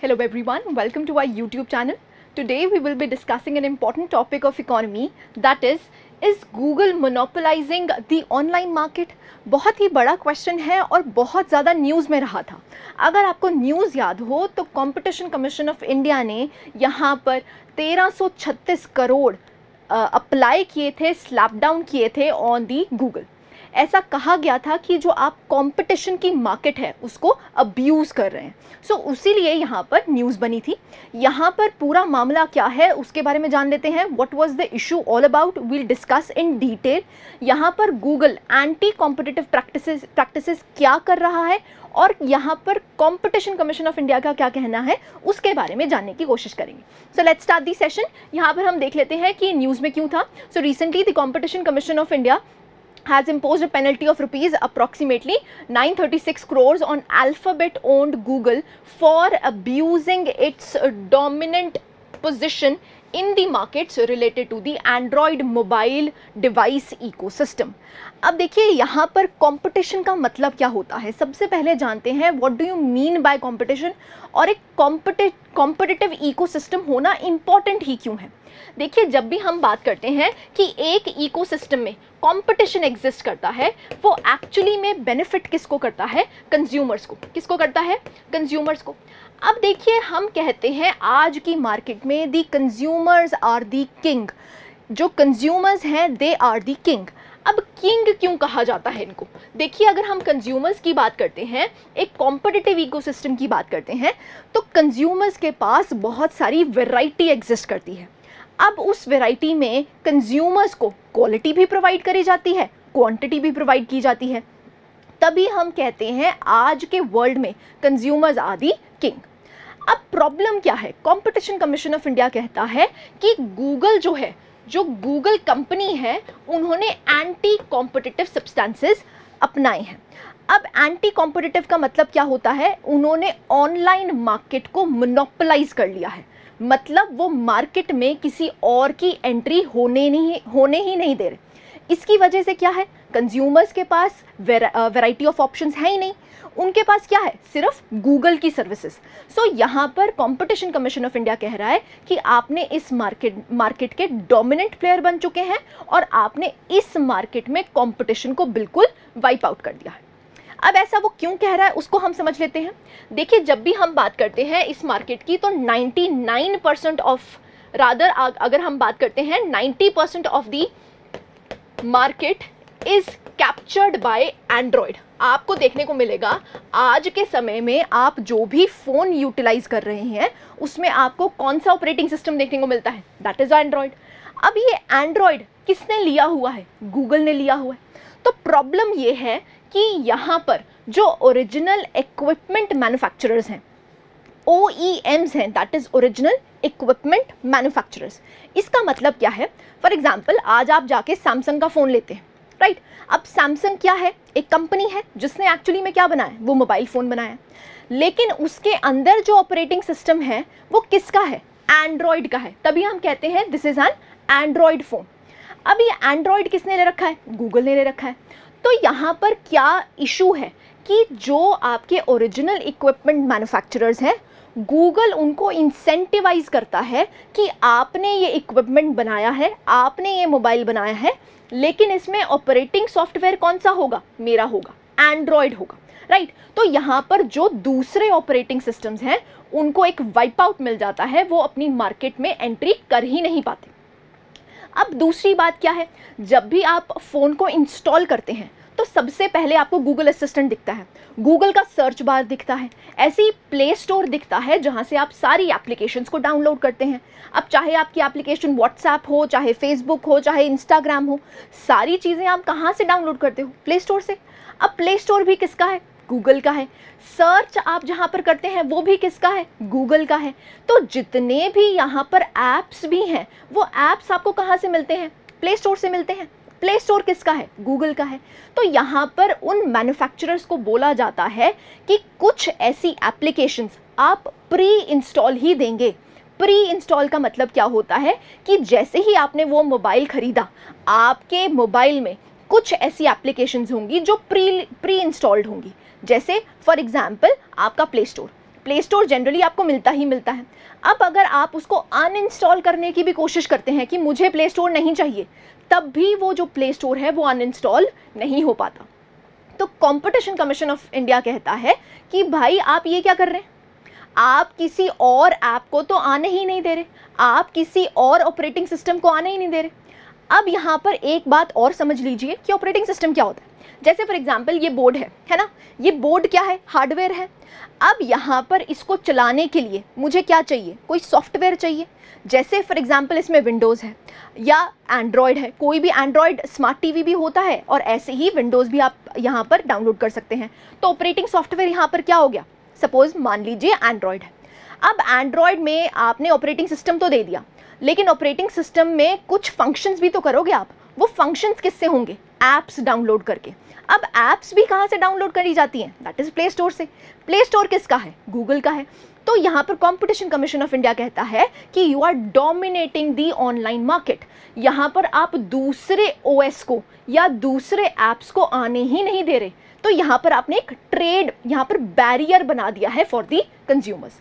Hello everyone, welcome to our YouTube channel. Today we will be discussing an important topic of economy, that is Google monopolizing the online market? बहुत ही बड़ा question है और बहुत ज़्यादा news में रहा था। अगर आपको न्यूज़ याद हो तो कंपटीशन कमीशन ऑफ इंडिया ने यहाँ पर 1336 करोड़ अप्लाई किए थे, स्लैप डाउन किए थे ऑन दी गूगल। ऐसा कहा गया था कि जो आप कंपटीशन की मार्केट है उसको अब्यूज़ कर रहे हैं। सो उसी लिए यहाँ पर न्यूज़ बनी थी। यहाँ पर पूरा मामला क्या है उसके बारे में जान लेते हैं। What was the issue all about, we'll discuss in detail. यहाँ पर गूगल एंटी कॉम्पिटिटिव प्रैक्टिसेस क्या कर रहा है और यहाँ पर कंपटीशन कमीशन ऑफ इंडिया का क्या कहना है उसके बारे में जानने की कोशिश करेंगे। So let's start the session. यहाँ पर हम देख लेते हैं कि न्यूज़ में क्यों था। So recently the competition Commission of India has imposed a penalty of rupees approximately 936 crores on Alphabet owned Google for abusing its dominant position in the markets related to the Android mobile device ecosystem। अब देखिए यहाँ पर competition का मतलब क्या होता है। सबसे पहले जानते हैं what do you mean by competition और एक कॉम्पिटिटिव इकोसिस्टम होना इम्पॉर्टेंट ही क्यों है। देखिए जब भी हम बात करते हैं कि एक इकोसिस्टम में कंपटीशन एग्जिस्ट करता है वो एक्चुअली में बेनिफिट किसको करता है, कंज्यूमर्स को। किसको करता है, कंज्यूमर्स को। अब देखिए हम कहते हैं आज की मार्केट में दी कंज्यूमर्स आर दी किंग। जो कंज्यूमर्स हैं दे आर दी किंग। अब किंग क्यों कहा जाता है इनको? देखिए अगर हम कंज्यूमर्स की बात करते हैं, एक कॉम्पिटिटिव इकोसिस्टम की बात करते हैं, तो कंज्यूमर्स के पास बहुत सारी वैरायटी एग्जिस्ट करती है। अब उस वैरायटी में कंज्यूमर्स को क्वालिटी भी प्रोवाइड करी जाती है, क्वांटिटी भी प्रोवाइड की जाती है। तभी हम कहते हैं आज के वर्ल्ड में कंज्यूमर्स आर दी किंग। अब प्रॉब्लम क्या है? कंपटीशन कमीशन ऑफ इंडिया कहता है कि गूगल जो है, जो गूगल कंपनी है, उन्होंने एंटी कॉम्पिटिटिव सब्सटेंसेस अपनाए हैं। अब एंटी कॉम्पिटिटिव का मतलब क्या होता है? उन्होंने ऑनलाइन मार्केट को मोनोपोलाइज कर लिया है। मतलब वो मार्केट में किसी और की एंट्री होने ही नहीं दे रहे। इसकी वजह से क्या है, कंज्यूमर्स के पास वैरायटी ऑफ ऑप्शंस है ही नहीं। उनके पास क्या है, सिर्फ गूगल की सर्विसेज। सो यहाँ पर कंपटीशन कमीशन ऑफ इंडिया कह रहा है कि आपने इस मार्केट के डोमिनेंट प्लेयर बन चुके हैं और आपने इस मार्केट में कंपटीशन को बिल्कुल वाइप आउट कर दिया है। अब ऐसा वो क्यों कह रहा है उसको हम समझ लेते हैं। देखिए जब भी हम बात करते हैं इस मार्केट की तो 99% ऑफ, रादर अगर हम बात करते हैं 90% of the market is captured by Android. आपको देखने को मिलेगा आज के समय में आप जो भी फ़ोन यूटिलाइज कर रहे हैं उसमें आपको कौन सा ऑपरेटिंग सिस्टम देखने को मिलता है, दैट इज़ एंड्रॉयड। अब ये एंड्रॉयड किसने लिया हुआ है? गूगल ने लिया हुआ है। तो प्रॉब्लम ये है कि यहाँ पर जो ओरिजिनल इक्विपमेंट मैन्युफैक्चरर्स हैं, OEMs हैं, that is original equipment manufacturers. इसका मतलब क्या है? फॉर एग्जाम्पल आज आप जाके सैमसंग का फ़ोन लेते हैं, राइट? अब सैमसंग क्या है? एक कंपनी है जिसने एक्चुअली में क्या बनाया, वो मोबाइल फ़ोन बनाया। लेकिन उसके अंदर जो ऑपरेटिंग सिस्टम है वो किसका है? एंड्रॉयड का है। तभी हम कहते हैं this is an Android phone. अब ये एंड्रॉयड किसने ले रखा है? गूगल ने ले रखा है। तो यहाँ पर क्या इशू है कि जो आपके ओरिजिनल इक्विपमेंट मैन्युफैक्चरर्स हैं, गूगल उनको इंसेंटिवाइज करता है कि आपने ये इक्विपमेंट बनाया है, आपने ये मोबाइल बनाया है, लेकिन इसमें ऑपरेटिंग सॉफ्टवेयर कौन सा होगा? मेरा होगा, एंड्रॉयड होगा, राइट? तो यहाँ पर जो दूसरे ऑपरेटिंग सिस्टम्स हैं उनको एक वाइप आउट मिल जाता है, वो अपनी मार्केट में एंट्री कर ही नहीं पाते। अब दूसरी बात क्या है? जब भी आप फ़ोन को इंस्टॉल करते हैं तो सबसे पहले आपको गूगल असिस्टेंट दिखता है, गूगल का सर्च बार दिखता है, ऐसे ही प्ले स्टोर दिखता है जहां से आप सारी एप्लीकेशंस को डाउनलोड करते हैं। अब चाहे आपकी एप्लीकेशन व्हाट्सएप हो, चाहे फेसबुक हो, चाहे इंस्टाग्राम हो, सारी चीज़ें आप कहाँ से डाउनलोड करते हो? प्ले स्टोर से। अब प्ले स्टोर भी किसका है? गूगल का है। सर्च आप जहाँ पर करते हैं वो भी किसका है? गूगल का है। तो जितने भी यहाँ पर ऐप्स भी हैं वो ऐप्स आपको कहाँ से मिलते हैं? प्ले स्टोर से मिलते हैं। प्ले स्टोर किसका है? गूगल का है। तो यहाँ पर उन मैन्युफैक्चरर्स को बोला जाता है कि कुछ ऐसी एप्लीकेशंस आप प्री इंस्टॉल ही देंगे। प्री इंस्टॉल का मतलब क्या होता है कि जैसे ही आपने वो मोबाइल खरीदा, आपके मोबाइल में कुछ ऐसी एप्लीकेशंस होंगी जो प्री इंस्टॉल्ड होंगी। जैसे फॉर एग्जांपल आपका play store play store generally आपको मिलता ही मिलता है। अब अगर आप उसको अनइंस्टॉल करने की भी कोशिश करते हैं कि मुझे प्ले स्टोर नहीं चाहिए, तब भी वो जो प्ले स्टोर है वो अनइंस्टॉल नहीं हो पाता। तो कंपटीशन कमीशन ऑफ इंडिया कहता है कि भाई आप ये क्या कर रहे हैं, आप किसी और ऐप को तो आने ही नहीं दे रहे, आप किसी और ऑपरेटिंग सिस्टम को आने ही नहीं दे रहे। अब यहाँ पर एक बात और समझ लीजिए कि ऑपरेटिंग सिस्टम क्या होता है। जैसे फॉर एग्जांपल ये बोर्ड है ना, ये बोर्ड क्या है, हार्डवेयर है। अब यहाँ पर इसको चलाने के लिए मुझे क्या चाहिए, कोई सॉफ्टवेयर चाहिए। जैसे फॉर एग्जांपल इसमें विंडोज़ है या एंड्रॉयड है, कोई भी एंड्रॉयड स्मार्ट टीवी भी होता है और ऐसे ही विंडोज़ भी आप यहाँ पर डाउनलोड कर सकते हैं। तो ऑपरेटिंग सॉफ्टवेयर यहाँ पर क्या हो गया, सपोज मान लीजिए एंड्रॉयड है। अब एंड्रॉयड में आपने ऑपरेटिंग सिस्टम तो दे दिया, लेकिन ऑपरेटिंग सिस्टम में कुछ फंक्शंस भी तो करोगे आप। वो फंक्शंस किससे होंगे, ऐप्स डाउनलोड करके। अब ऐप्स भी कहाँ से डाउनलोड करी जाती हैं, दैट इज़ प्ले स्टोर से। प्ले स्टोर किसका है, गूगल का है। तो यहाँ पर कंपटीशन कमीशन ऑफ इंडिया कहता है कि you are dominating the online market. यहाँ पर आप दूसरे ओएस को या दूसरे ऐप्स को आने ही नहीं दे रहे। तो यहाँ पर आपने एक ट्रेड, यहाँ पर बैरियर बना दिया है फॉर दी कंज्यूमर्स।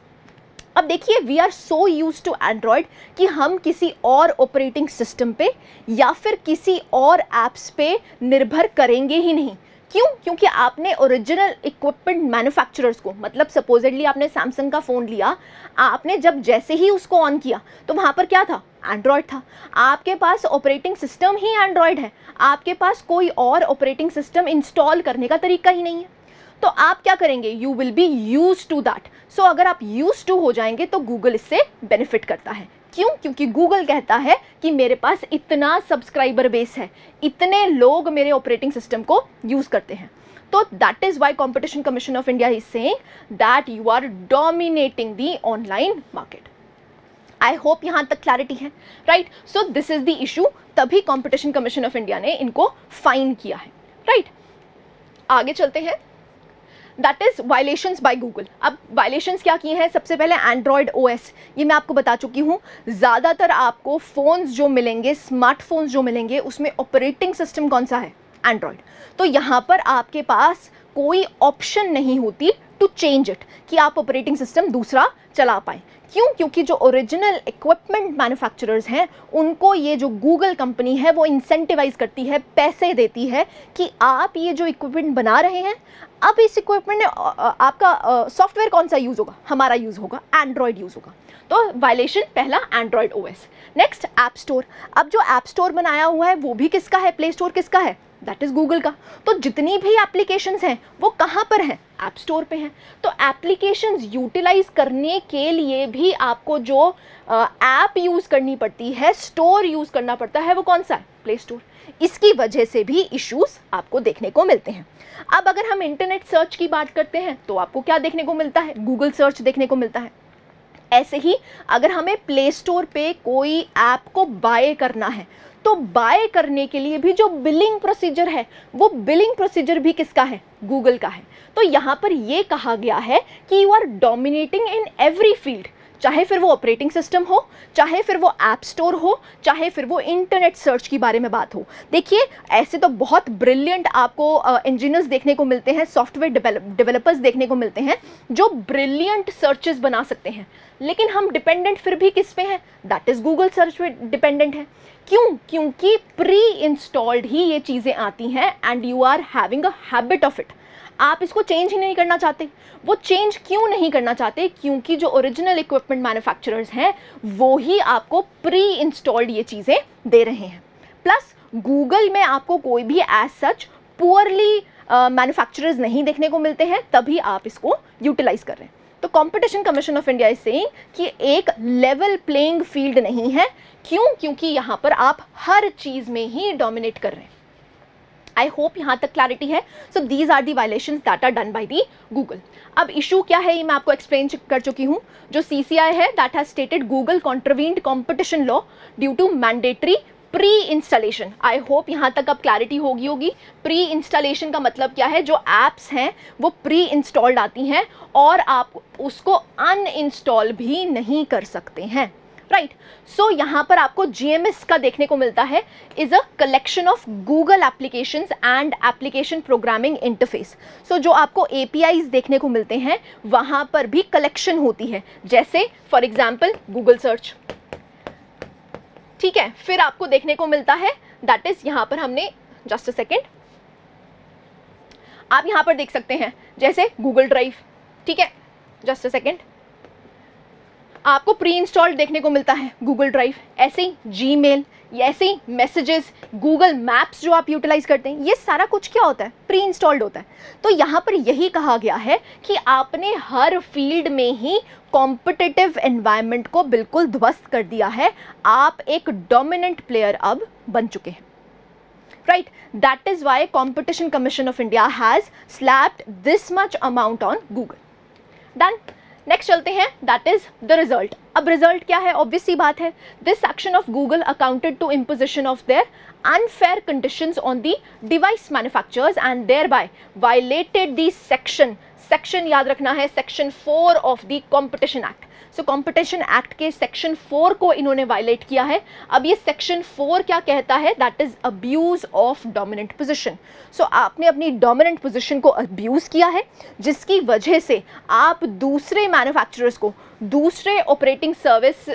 अब देखिए, we are so use to Android कि हम किसी और ऑपरेटिंग सिस्टम पे या फिर किसी और ऐप्स पे निर्भर करेंगे ही नहीं। क्यों, क्योंकि आपने ओरिजिनल इक्विपमेंट मैन्युफैक्चरर्स को, मतलब सपोजिटली आपने सैमसंग का फ़ोन लिया, आपने जब जैसे ही उसको ऑन किया तो वहाँ पर क्या था, एंड्रॉयड था। आपके पास ऑपरेटिंग सिस्टम ही एंड्रॉयड है, आपके पास कोई और ऑपरेटिंग सिस्टम इंस्टॉल करने का तरीका ही नहीं है। तो आप क्या करेंगे, you will be use to that. So अगर आप यूज टू हो जाएंगे तो गूगल इससे बेनिफिट करता है। क्यों, क्योंकि गूगल कहता है कि मेरे पास इतना सब्सक्राइबर बेस है, इतने लोग मेरे ऑपरेटिंग सिस्टम को यूज करते हैं। तो that is why Competition Commission of India is saying that you are dominating the online market. I hope यहाँ तक क्लैरिटी है, right. So this is the issue, तभी कंपटीशन कमीशन ऑफ इंडिया ने इनको फाइन किया है, राइट। आगे चलते हैं, that is violations by Google. अब वायलेशंस क्या किए हैं, सबसे पहले एंड्रॉयड ओएस, ये मैं आपको बता चुकी हूँ। ज़्यादातर आपको फ़ोन्स जो मिलेंगे, स्मार्टफोन्स जो मिलेंगे, उसमें ऑपरेटिंग सिस्टम कौन सा है, एंड्रॉयड। तो यहाँ पर आपके पास कोई ऑप्शन नहीं होती टू चेंज इट, कि आप ऑपरेटिंग सिस्टम दूसरा चला पाएँ। क्यों, क्योंकि जो ओरिजिनल इक्विपमेंट मैन्युफैक्चरर्स हैं उनको ये जो गूगल कंपनी है वो इंसेंटिवाइज करती है, पैसे देती है कि आप ये जो इक्विपमेंट बना रहे हैं, अब इस इक्विपमेंट में आपका सॉफ्टवेयर कौन सा यूज़ होगा, हमारा यूज़ होगा, एंड्रॉयड यूज़ होगा। तो वायलेशन पहला Android OS. Next app store. अब जो ऐप स्टोर बनाया हुआ है वो भी किसका है, प्ले स्टोर किसका है, दैट इज़ गूगल का। तो जितनी भी एप्लीकेशंस हैं वो कहाँ पर हैं, ऐप स्टोर पे हैं। तो एप्लीकेशंस यूटिलाइज करने के लिए भी आपको जो ऐप यूज़ करनी पड़ती है, स्टोर यूज़ करना पड़ता है, वो कौन सा है, प्ले स्टोर। इसकी वजह से भी इश्यूज आपको देखने को मिलते हैं। अब अगर हम इंटरनेट सर्च की बात करते हैं तो आपको क्या देखने को मिलता है, गूगल सर्च देखने को मिलता है। ऐसे ही अगर हमें प्ले स्टोर पे कोई ऐप को बाय करना है तो बाय करने के लिए भी जो बिलिंग प्रोसीजर है वो बिलिंग प्रोसीजर भी किसका है, गूगल का है। तो यहाँ पर ये कहा गया है कि you are dominating in every field, चाहे फिर वो ऑपरेटिंग सिस्टम हो, चाहे फिर वो ऐप स्टोर हो, चाहे फिर वो इंटरनेट सर्च की बारे में बात हो। देखिए, ऐसे तो बहुत ब्रिलियंट आपको इंजीनियर्स देखने को मिलते हैं, सॉफ्टवेयर डेवलपर्स देखने को मिलते हैं जो ब्रिलियंट सर्चेस बना सकते हैं, लेकिन हम डिपेंडेंट फिर भी किस पे हैं, दैट इज़ गूगल सर्च पे डिपेंडेंट है। क्यों, क्योंकि प्री इंस्टॉल्ड ही ये चीज़ें आती हैं and you are having a habit of it. आप इसको चेंज ही नहीं करना चाहते। वो चेंज क्यों नहीं करना चाहते, क्योंकि जो ओरिजिनल इक्विपमेंट मैन्युफैक्चरर्स हैं वो ही आपको प्री इंस्टॉल्ड ये चीज़ें दे रहे हैं। प्लस गूगल में आपको कोई भी एज सच पुअरली मैन्युफैक्चरर्स नहीं देखने को मिलते हैं, तभी आप इसको यूटिलाइज कर रहे हैं। तो competition Commission of India is saying कि एक लेवल प्लेइंग फील्ड नहीं है। क्यों, क्योंकि यहाँ पर आप हर चीज़ में ही डोमिनेट कर रहे हैं। आई होप यहाँ तक क्लैरिटी है। So these are the violations that are done by the Google. अब इशू क्या है ये मैं आपको एक्सप्लेन कर चुकी हूँ। जो CCI है that has stated Google contravened competition law due to mandatory pre installation. I hope यहाँ तक अब क्लैरिटी होगी। प्री इंस्टॉलेशन का मतलब क्या है, जो ऐप्स हैं वो प्री इंस्टॉल्ड आती हैं और आप उसको अनइंस्टॉल भी नहीं कर सकते हैं, राइट। सो यहाँ पर आपको GMS का देखने को मिलता है, is a collection of Google applications and application programming interface. So जो आपको APIs देखने को मिलते हैं वहाँ पर भी कलेक्शन होती है, जैसे फॉर एग्जाम्पल गूगल सर्च, ठीक है। फिर आपको देखने को मिलता है दैट इज, यहाँ पर हमने जस्ट अ सेकेंड, आप यहाँ पर देख सकते हैं जैसे गूगल ड्राइव, ठीक है, जस्ट अ सेकेंड, आपको प्री इंस्टॉल्ड देखने को मिलता है गूगल ड्राइव, ऐसे ही जीमेल, ऐसे ही मैसेजेस, गूगल मैप्स जो आप यूटिलाइज करते हैं, ये सारा कुछ क्या होता है, प्री इंस्टॉल्ड होता है। तो यहाँ पर यही कहा गया है कि आपने हर फील्ड में ही कॉम्पिटिटिव एनवायरनमेंट को बिल्कुल ध्वस्त कर दिया है, आप एक डोमिनेंट प्लेयर अब बन चुके हैं, right. That is why competition commission of India has slapped this much amount on Google. Done. Next चलते हैं, दैट इज द रिजल्ट। अब रिजल्ट क्या है, ऑब्वियस सी बात है, this action of Google accounted to imposition of their unfair conditions on the device manufacturers and thereby violated the section याद रखना है, section 4 of the competition act. So competition act के सेक्शन 4 को इन्होंने वायलेट किया है। अब ये सेक्शन 4 क्या कहता है, that is abuse of dominant position. So आपने अपनी डोमिनेंट पोजीशन को अब्यूज किया है, जिसकी वजह से आप दूसरे मैन्युफैक्चरर्स को, दूसरे ऑपरेटिंग सर्विस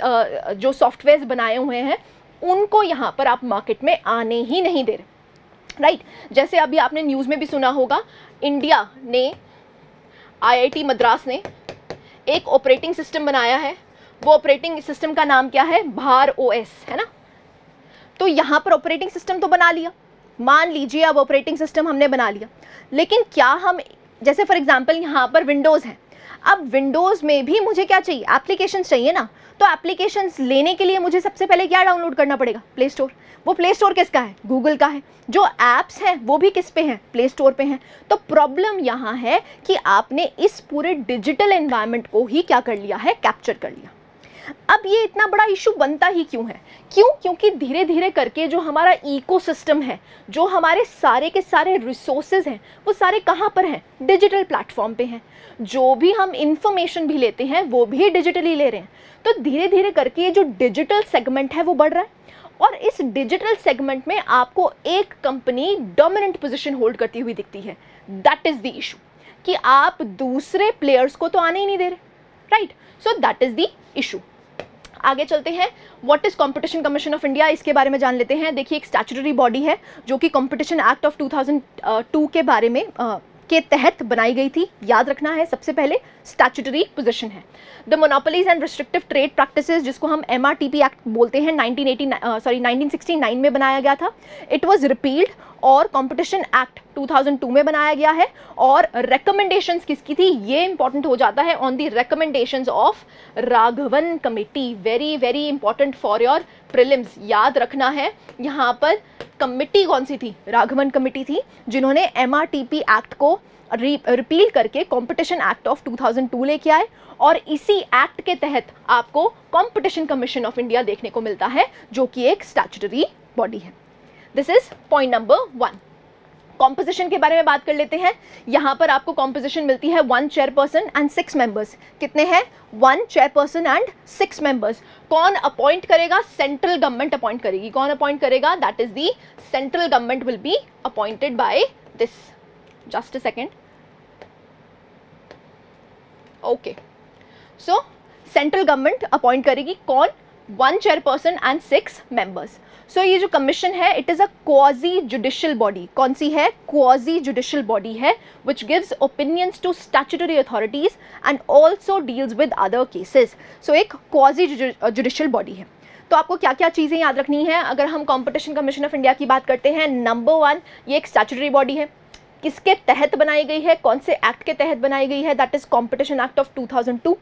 जो सॉफ्टवेयर बनाए हुए हैं, उनको यहाँ पर आप मार्केट में आने ही नहीं दे रहे, राइट। जैसे अभी आपने न्यूज़ में भी सुना होगा, इंडिया ने, IIT मद्रास ने एक ऑपरेटिंग सिस्टम बनाया है, वो ऑपरेटिंग सिस्टम का नाम क्या है, भार OS, है ना। तो यहाँ पर ऑपरेटिंग सिस्टम तो बना लिया, मान लीजिए अब ऑपरेटिंग सिस्टम हमने बना लिया, लेकिन क्या हम, जैसे फॉर एग्जांपल यहाँ पर विंडोज़ है, अब विंडोज़ में भी मुझे क्या चाहिए, एप्लीकेशंस चाहिए ना। तो एप्लीकेशंस लेने के लिए मुझे सबसे पहले क्या डाउनलोड करना पड़ेगा, प्ले स्टोर। वो प्ले स्टोर किसका है, गूगल का है। जो ऐप्स हैं वो भी किस पे हैं, प्ले स्टोर पे हैं। तो प्रॉब्लम यहाँ है कि आपने इस पूरे डिजिटल एनवायरनमेंट को ही क्या कर लिया है, कैप्चर कर लिया। अब ये इतना बड़ा इशू बनता ही क्यों है, क्योंकि धीरे धीरे करके जो हमारा इकोसिस्टम है, जो हमारे सारे के सारे रिसोर्सेज हैं, वो सारे कहाँ पर हैं, डिजिटल प्लेटफॉर्म पे हैं। जो भी हम इंफॉर्मेशन भी लेते हैं वो भी डिजिटली ले रहे हैं। तो धीरे धीरे करके ये जो डिजिटल सेगमेंट है वो बढ़ रहा है, और इस डिजिटल सेगमेंट में आपको एक कंपनी डोमिनेंट पोजीशन होल्ड करती हुई दिखती है। दैट इज द इशू, कि आप दूसरे प्लेयर्स को तो आने ही नहीं दे रहे, right. So that is the issue. आगे चलते हैं, what is competition commission of India, इसके बारे में जान लेते हैं। देखिए, एक स्टैट्यूटरी बॉडी है जो कि कॉम्पिटिशन एक्ट ऑफ 2002 के बारे में के तहत बनाई गई थी। याद रखना है, सबसे पहले स्टैट्यूटरी पोजीशन है। The monopolies and restrictive trade practices, जिसको हम MRTP एक्ट बोलते हैं, 1969 में बनाया गया था। इट वाज रिपील्ड और कॉम्पिटिशन एक्ट 2002 में बनाया गया है। और रिकमेंडेशंस किसकी थी, ये इंपॉर्टेंट हो जाता है, on the recommendations of Raghavan committee. Very very important for your prelims. याद रखना है, यहाँ पर कमेटी कौन सी थी, राघवन कमेटी थी, जिन्होंने MRTP एक्ट को रिपील करके कॉम्पिटिशन एक्ट ऑफ 2002 लेके आए। और इसी एक्ट के तहत आपको कॉम्पिटिशन कमीशन ऑफ इंडिया देखने को मिलता है, जो कि एक स्टैट्यूटरी बॉडी है। This is point number 1। Composition के बारे में बात कर लेते हैं। यहाँ पर आपको कॉम्पोजिशन मिलती है 1 चेयरपर्सन एंड 6 मेंबर्स। कितने हैं, 1 चेयरपर्सन एंड 6 मेंबर्स। कौन अपॉइंट करेगा, सेंट्रल गवर्नमेंट अपॉइंट करेगी। कौन अपॉइंट करेगा, that is the central government will be appointed by this. Just a second, okay. So central government appoint करेगी, कौन, 1 चेयरपर्सन एंड 6 मेंबर्स। सो ये जो कमीशन है, it is a quasi judicial body. कौन सी है, क्वाजी जुडिशियल बॉडी है, which gives opinions to statutory authorities and also deals with other cases. So एक क्वाजी जुडिशियल बॉडी है। तो आपको क्या क्या चीज़ें याद रखनी है अगर हम कॉम्पिटिशन कमीशन ऑफ इंडिया की बात करते हैं। नंबर 1, ये एक स्टैट्यूटरी बॉडी है। किसके तहत बनाई गई है, कौन से एक्ट के तहत बनाई गई है, that is competition act of 2002।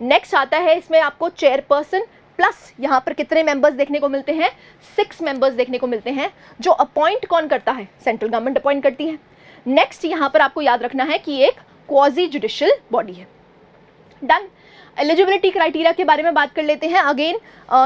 Next आता है, इसमें आपको चेयरपर्सन प्लस यहाँ पर कितने मेंबर्स देखने को मिलते हैं, 6 मेंबर्स देखने को मिलते हैं, जो अपॉइंट कौन करता है, सेंट्रल गवर्नमेंट अपॉइंट करती है। नेक्स्ट यहाँ पर आपको याद रखना है कि एक क्वाजी जुडिशियल बॉडी है। डन। एलिजिबिलिटी क्राइटेरिया के बारे में बात कर लेते हैं। अगेन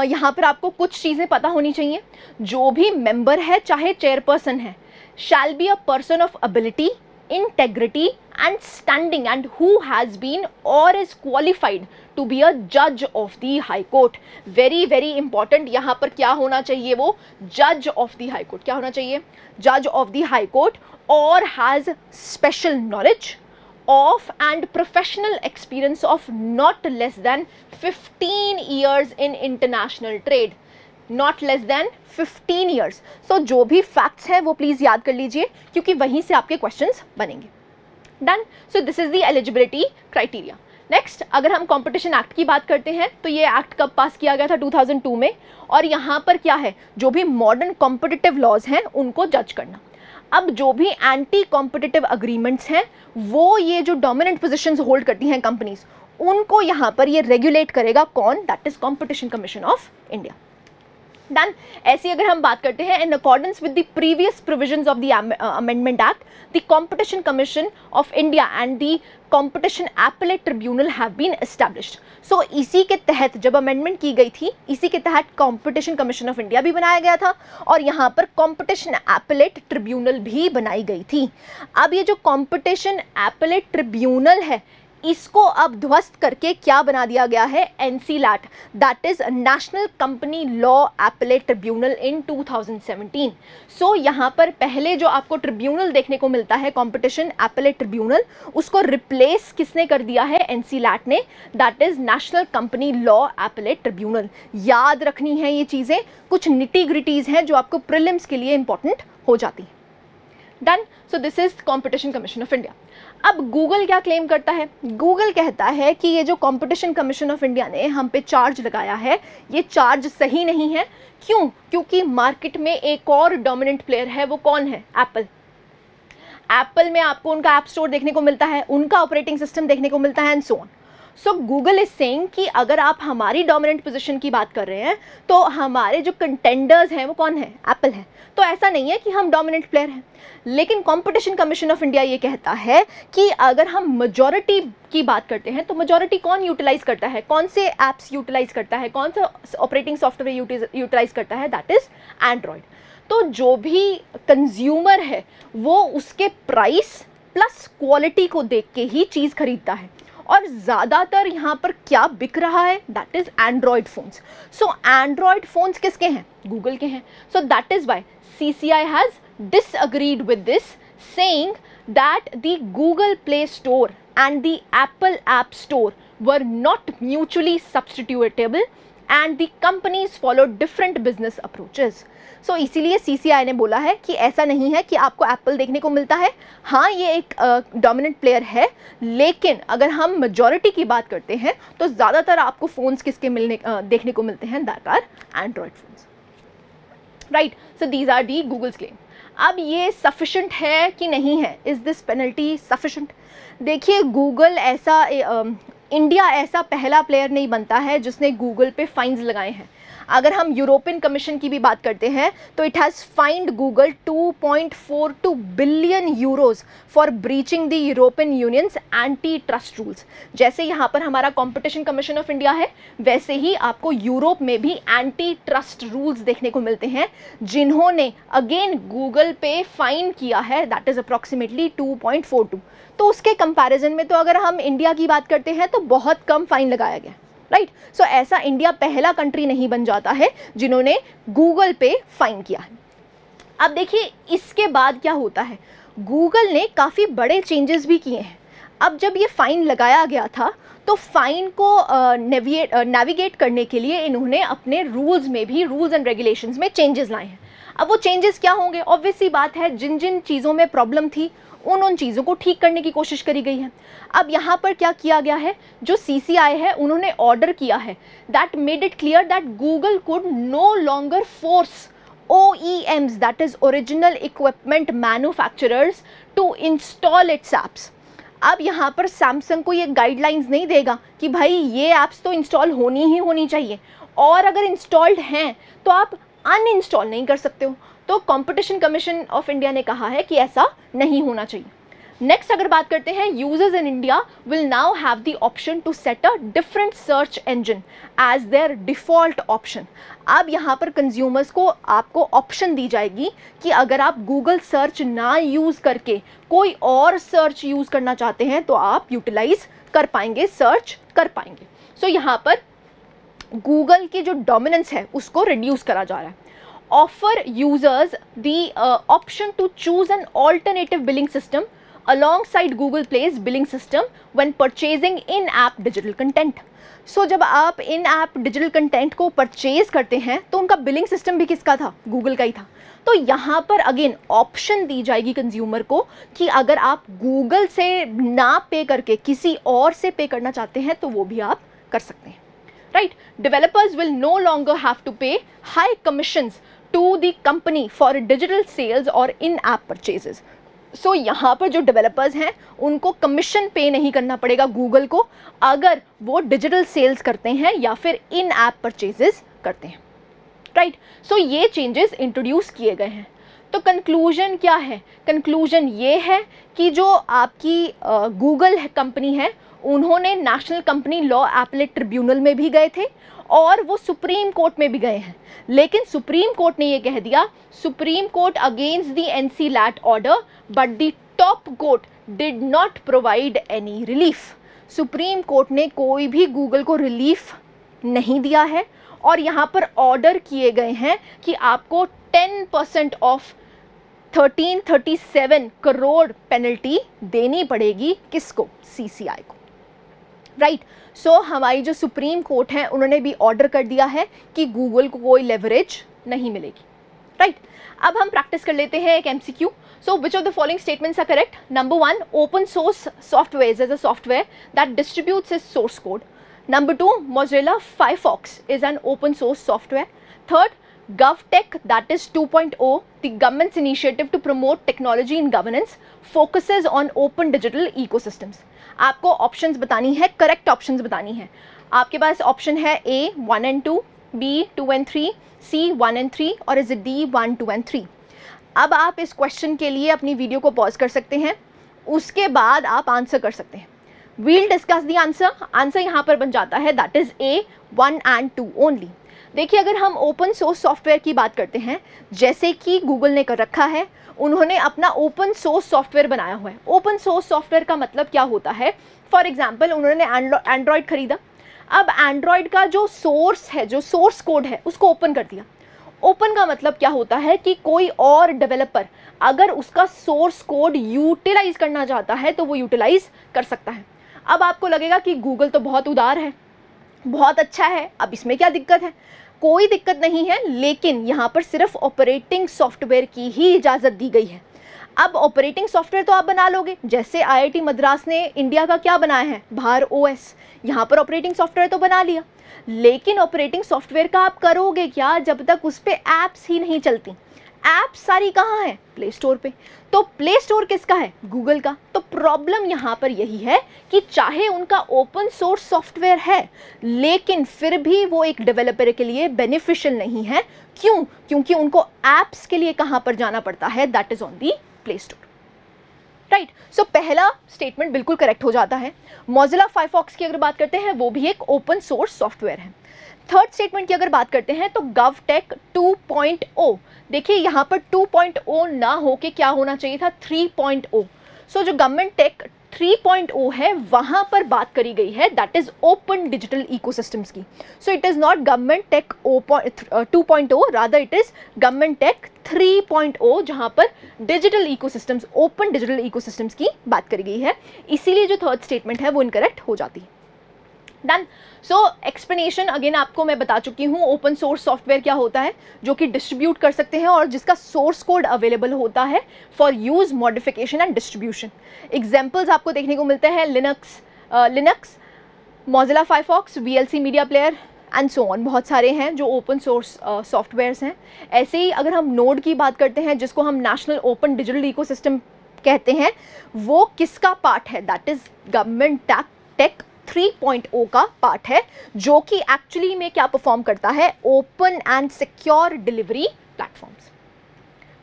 यहाँ पर आपको कुछ चीज़ें पता होनी चाहिए। जो भी मेंबर है, चाहे चेयरपर्सन है, shall be a person of ability, integrity and standing and who has been or is qualified to be a judge of the high court. very very important, यहाँ पर क्या होना चाहिए, वो judge of the high court, क्या होना चाहिए, judge of the high court, or has special knowledge of and professional experience of not less than 15 years in international trade, not less than 15 years. So जो भी facts हैं वो please याद कर लीजिए, क्योंकि वहीं से आपके क्वेश्चंस बनेंगे. Done. So this is the eligibility criteria. Next, अगर हम कंपटीशन एक्ट की बात करते हैं तो ये एक्ट कब पास किया गया था, 2002 में. और यहाँ पर क्या है, जो भी मॉडर्न कॉम्पिटिटिव लॉज हैं उनको जज करना. अब जो भी एंटी कॉम्पिटिटिव अग्रीमेंट्स हैं वो ये जो डोमिनेंट पोजीशंस होल्ड करती हैं कंपनीज, उनको यहाँ पर ये रेगुलेट करेगा. कौन? That is competition commission of India. Done. ऐसी अगर हम बात करते हैं, in accordance with the previous provisions of the amendment act, the competition commission of India and the competition appellate tribunal have been established. So इसी के तहत जब अमेंडमेंट की गई थी, इसी के तहत कॉम्पिटिशन कमीशन ऑफ इंडिया भी बनाया गया था और यहाँ पर कॉम्पिटिशन एपेलेट ट्रिब्यूनल भी बनाई गई थी. अब ये जो कॉम्पिटिशन एपेलेट ट्रिब्यूनल है, इसको अब ध्वस्त करके क्या बना दिया गया है, NCLAT, that is national company law appellate tribunal in 2017. So यहाँ पर पहले जो आपको ट्रिब्यूनल देखने को मिलता है, कॉम्पिटिशन एपेलेट ट्रिब्यूनल, उसको रिप्लेस किसने कर दिया है, एनसीलैट ने, that is national company law appellate tribunal. याद रखनी है ये चीज़ें, कुछ निटी ग्रिटीज़ हैं जो आपको प्रीलिम्स के लिए इंपॉर्टेंट हो जाती हैं. Done. So this is competition commission of India. अब गूगल क्या क्लेम करता है, गूगल कहता है कि ये जो कॉम्पिटिशन कमीशन ऑफ इंडिया ने हम पे चार्ज लगाया है, ये चार्ज सही नहीं है. क्यों? क्योंकि मार्केट में एक और डोमिनेंट प्लेयर है, वो कौन है, एप्पल. एप्पल में आपको उनका ऐप स्टोर देखने को मिलता है, उनका ऑपरेटिंग सिस्टम देखने को मिलता है and so on. So Google is saying कि अगर आप हमारी डोमिनेंट पोजीशन की बात कर रहे हैं तो हमारे जो कंटेंडर्स हैं वो कौन है, एप्पल है. तो ऐसा नहीं है कि हम डोमिनेंट प्लेयर हैं. लेकिन कंपटीशन कमीशन ऑफ इंडिया ये कहता है कि अगर हम मेजॉरिटी की बात करते हैं तो मेजॉरिटी कौन यूटिलाइज करता है, कौन से ऐप्स यूटिलाइज करता है, कौन सा ऑपरेटिंग सॉफ्टवेयर यूटिलाइज करता है, दैट इज एंड्रॉयड. तो जो भी कंज्यूमर है वो उसके प्राइस प्लस क्वालिटी को देख के ही चीज़ खरीदता है. और ज़्यादातर यहाँ पर क्या बिक रहा है, that is Android phones. So Android phones किसके हैं, गूगल के हैं. So that is why CCI has disagreed with this, saying that the Google Play Store and the Apple App Store were not mutually substitutable and the companies followed different business approaches. So इसीलिए CCI ने बोला है कि ऐसा नहीं है कि आपको Apple देखने को मिलता है, हाँ ये एक डोमिनेंट प्लेयर है, लेकिन अगर हम मेजॉरिटी की बात करते हैं तो ज़्यादातर आपको फ़ोन्स किसके देखने को मिलते हैं, that are Android phones. Right. So these are the Google's claim. अब ये सफिशेंट है कि नहीं है, इज दिस पेनल्टी सफिशेंट. देखिए गूगल ऐसा इंडिया ऐसा पहला प्लेयर नहीं बनता है जिसने गूगल पे फाइन्स लगाए हैं. अगर हम यूरोपियन कमीशन की भी बात करते हैं तो it has find Google 2.42 billion euros for breaching the European unions anti trust rules. जैसे यहाँ पर हमारा कॉम्पिटिशन कमीशन ऑफ इंडिया है, वैसे ही आपको यूरोप में भी एंटी ट्रस्ट रूल्स देखने को मिलते हैं जिन्होंने अगेन गूगल पे फाइन किया है, दैट इज़ अप्रॉक्सीमेटली 2.42. तो उसके कंपैरिजन में तो अगर हम इंडिया की बात करते हैं तो बहुत कम फाइन लगाया गया. राइट. सो ऐसा इंडिया पहला कंट्री नहीं बन जाता है जिन्होंने गूगल पे फाइन किया है. अब देखिए इसके बाद क्या होता है, गूगल ने काफ़ी बड़े चेंजेस भी किए हैं. अब जब ये फाइन लगाया गया था तो फाइन को नेविगेट करने के लिए इन्होंने अपने रूल्स में भी, रूल्स एंड रेगुलेशंस में चेंजेस लाए हैं. अब वो चेंजेस क्या होंगे, ऑब्वियस सी बात है, जिन जिन चीज़ों में प्रॉब्लम थी उन चीज़ों को ठीक करने की कोशिश करी गई है. अब यहाँ पर क्या किया गया है, जो CCI है उन्होंने ऑर्डर किया है, that made it clear that Google could no longer force OEMs, that is original equipment manufacturers, to install its apps. अब यहाँ पर सैमसंग को ये गाइडलाइंस नहीं देगा कि भाई ये ऐप्स तो इंस्टॉल होनी ही होनी चाहिए, और अगर इंस्टॉल्ड हैं तो आप अनइंस्टॉल नहीं कर सकते हो. तो कंपटीशन कमीशन ऑफ इंडिया ने कहा है कि ऐसा नहीं होना चाहिए. नेक्स्ट अगर बात करते हैं, users in India will now have the option to set a different search engine as their default option. अब यहाँ पर कंज्यूमर्स को आपको ऑप्शन दी जाएगी कि अगर आप गूगल सर्च ना यूज़ करके कोई और सर्च यूज़ करना चाहते हैं तो आप यूटिलाइज कर पाएंगे, सर्च कर पाएंगे। सो यहाँ पर गूगल की जो डोमिनेंस है उसको रिड्यूस करा जा रहा है। Offer users the option to choose an alternative billing system alongside Google Play's billing system when purchasing in-app digital content। सो जब आप इन ऐप डिजिटल कंटेंट को परचेज करते हैं तो उनका बिलिंग सिस्टम भी किसका था? गूगल का ही था। तो यहाँ पर अगेन ऑप्शन दी जाएगी कंज्यूमर को कि अगर आप गूगल से ना पे करके किसी और से पे करना चाहते हैं तो वो भी आप कर सकते हैं, right. Developers will no longer have to pay high commissions to the company for digital sales और इन ऐप परचेजेस। सो यहाँ पर जो डेवलपर्स हैं उनको कमीशन पे नहीं करना पड़ेगा गूगल को अगर वो डिजिटल सेल्स करते हैं या फिर इन ऐप परचेजेस करते हैं, राइट। सो ये चेंजेस इंट्रोड्यूस किए गए हैं। तो कंक्लूजन क्या है? कंक्लूजन ये है कि जो आपकी गूगल कंपनी है उन्होंने national company law appellate tribunal में भी गए थे और वो सुप्रीम कोर्ट में भी गए हैं, लेकिन सुप्रीम कोर्ट ने ये कह दिया, supreme court against the NCLAT order but the top court did not provide any relief. Supreme court ने कोई भी गूगल को रिलीफ नहीं दिया है और यहाँ पर ऑर्डर किए गए हैं कि आपको 10% ऑफ 1337 करोड़ पेनल्टी देनी पड़ेगी। किसको? CCI को, राइट। सो हमारी जो सुप्रीम कोर्ट है उन्होंने भी ऑर्डर कर दिया है कि गूगल को कोई लेवरेज नहीं मिलेगी, राइट। अब हम प्रैक्टिस कर लेते हैं एक MCQ। So which of the following statements are correct? Number 1, open source software is a software that distributes its source code. Number 2, Mozilla Firefox is an open source software. Third, GovTech, that is 2.0, the government's initiative to promote technology in governance, focuses on open digital ecosystems. आपको options बतानी है, correct options बतानी है। आपके पास option है A 1 and 2, B 2 and 3, C 1 and 3 और is D 1 2 and 3। अब आप इस क्वेश्चन के लिए अपनी वीडियो को पॉज कर सकते हैं, उसके बाद आप आंसर कर सकते हैं। We'll discuss the answer। Answer यहाँ पर बन जाता है that is A 1 and 2 only। देखिए अगर हम ओपन सोर्स सॉफ्टवेयर की बात करते हैं, जैसे कि गूगल ने कर रखा है, उन्होंने अपना ओपन सोर्स सॉफ्टवेयर बनाया हुआ है। ओपन सोर्स सॉफ्टवेयर का मतलब क्या होता है? फॉर एग्जाम्पल उन्होंने एंड्रॉयड खरीदा, अब एंड्रॉयड का जो सोर्स है, जो सोर्स कोड है, उसको ओपन कर दिया। ओपन का मतलब क्या होता है कि कोई और डेवलपर अगर उसका सोर्स कोड यूटिलाइज करना चाहता है तो वो यूटिलाइज कर सकता है। अब आपको लगेगा कि गूगल तो बहुत उदार है, बहुत अच्छा है, अब इसमें क्या दिक्कत है? कोई दिक्कत नहीं है, लेकिन यहाँ पर सिर्फ ऑपरेटिंग सॉफ्टवेयर की ही इजाज़त दी गई है। अब ऑपरेटिंग सॉफ्टवेयर तो आप बना लोगे, जैसे IIT मद्रास ने इंडिया का क्या बनाया है? भार OS। यहाँ पर ऑपरेटिंग सॉफ्टवेयर तो बना लिया, लेकिन ऑपरेटिंग सॉफ्टवेयर का आप करोगे क्या जब तक उस पर ऐप्स ही नहीं चलती? ऐप्स सारी कहाँ है? प्ले स्टोर पे। तो प्ले स्टोर किसका है? गूगल का। तो प्रॉब्लम यहाँ पर यही है कि चाहे उनका ओपन सोर्स सॉफ्टवेयर है, लेकिन फिर भी वो एक डेवलपर के लिए बेनिफिशियल नहीं है। क्यों? क्योंकि उनको ऐप्स के लिए कहाँ पर जाना पड़ता है? That is on the play store, right. So पहला स्टेटमेंट बिल्कुल करेक्ट हो जाता है। मोजिला फायरफॉक्स की अगर बात करते हैं, वो भी एक ओपन सोर्स सॉफ्टवेयर है। थर्ड स्टेटमेंट की अगर बात करते हैं तो GovTech 2.0, देखिए यहाँ पर 2.0 ना होके क्या होना चाहिए था? 3.0। सो जो गवर्नमेंट टेक 3.0 है वहाँ पर बात करी गई है, that is open digital ecosystems की। So it is not government tech 2.0, rather it is government tech 3.0, जहाँ पर digital ecosystems, open digital ecosystems की बात करी गई है। इसीलिए जो थर्ड स्टेटमेंट है वो इनकरेक्ट हो जाती है। डन। सो एक्सप्लेनेशन अगेन आपको मैं बता चुकी हूँ। ओपन सोर्स सॉफ्टवेयर क्या होता है? जो कि डिस्ट्रीब्यूट कर सकते हैं और जिसका सोर्स कोड अवेलेबल होता है for use, modification and distribution. Examples आपको देखने को मिलते हैं Linux, Mozilla Firefox, VLC media player and so on. बहुत सारे हैं जो ओपन सोर्स सॉफ्टवेयर्स हैं। ऐसे ही अगर हम नोड की बात करते हैं, जिसको हम नेशनल ओपन डिजिटल इकोसिस्टम कहते हैं, वो किसका पार्ट है? दैट इज गवर्नमेंट टेक 3.0 का पार्ट है, जो कि एक्चुअली में क्या परफॉर्म करता है? Open and secure delivery platforms.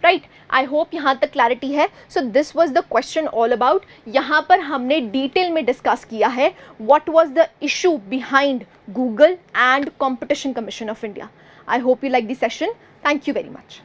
Right. I hope यहाँ तक क्लैरिटी है। So this was the question all about. यहाँ पर हमने डिटेल में डिस्कस किया है what was the issue behind Google and competition commission of India. I hope you like this session. Thank you very much.